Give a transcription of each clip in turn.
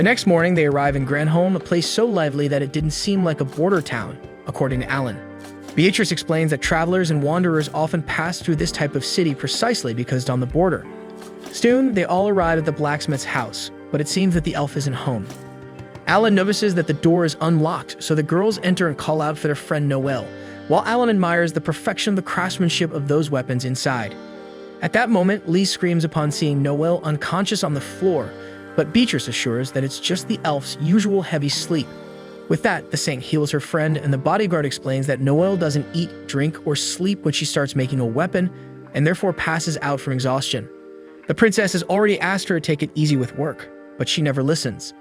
The next morning, they arrive in Granholm, a place so lively that it didn't seem like a border town, according to Alan. Beatrice explains that travelers and wanderers often pass through this type of city precisely because it's on the border. Soon, they all arrive at the blacksmith's house, but it seems that the elf isn't home. Alan notices that the door is unlocked, so the girls enter and call out for their friend Noelle, while Alan admires the perfection of the craftsmanship of those weapons inside. At that moment, Lee screams upon seeing Noelle unconscious on the floor, but Beatrice assures that it's just the elf's usual heavy sleep. With that, the saint heals her friend, and the bodyguard explains that Noelle doesn't eat, drink, or sleep when she starts making a weapon, and therefore passes out from exhaustion. The princess has already asked her to take it easy with work, but she never listens.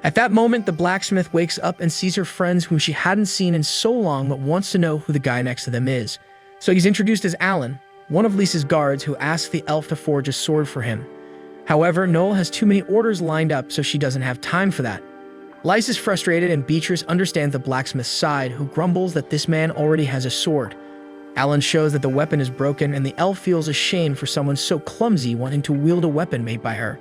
At that moment, the blacksmith wakes up and sees her friends whom she hadn't seen in so long but wants to know who the guy next to them is. So he's introduced as Alan, one of Lisa's guards who asks the elf to forge a sword for him. However, Noelle has too many orders lined up, so she doesn't have time for that. Lys is frustrated, and Beatrice understands the blacksmith's side, who grumbles that this man already has a sword. Alan shows that the weapon is broken, and the elf feels ashamed for someone so clumsy wanting to wield a weapon made by her.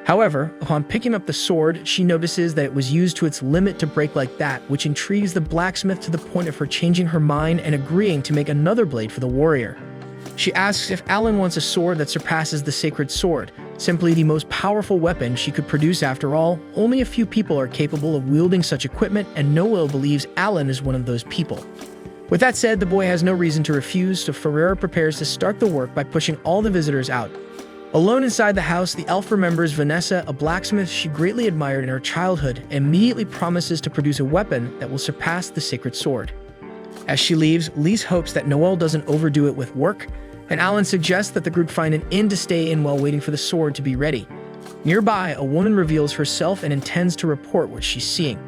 However, upon picking up the sword, she notices that it was used to its limit to break like that, which intrigues the blacksmith to the point of her changing her mind and agreeing to make another blade for the warrior. She asks if Alan wants a sword that surpasses the sacred sword, simply the most powerful weapon she could produce. After all, only a few people are capable of wielding such equipment, and Noelle believes Alan is one of those people. With that said, the boy has no reason to refuse, so Ferreira prepares to start the work by pushing all the visitors out. Alone inside the house, the elf remembers Vanessa, a blacksmith she greatly admired in her childhood, and immediately promises to produce a weapon that will surpass the sacred sword. As she leaves, Lys hopes that Noelle doesn't overdo it with work, and Alan suggests that the group find an inn to stay in while waiting for the sword to be ready. Nearby, a woman reveals herself and intends to report what she's seeing.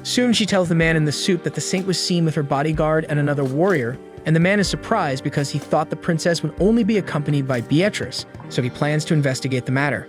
Soon she tells the man in the suit that the saint was seen with her bodyguard and another warrior, and the man is surprised because he thought the princess would only be accompanied by Beatrice, so he plans to investigate the matter.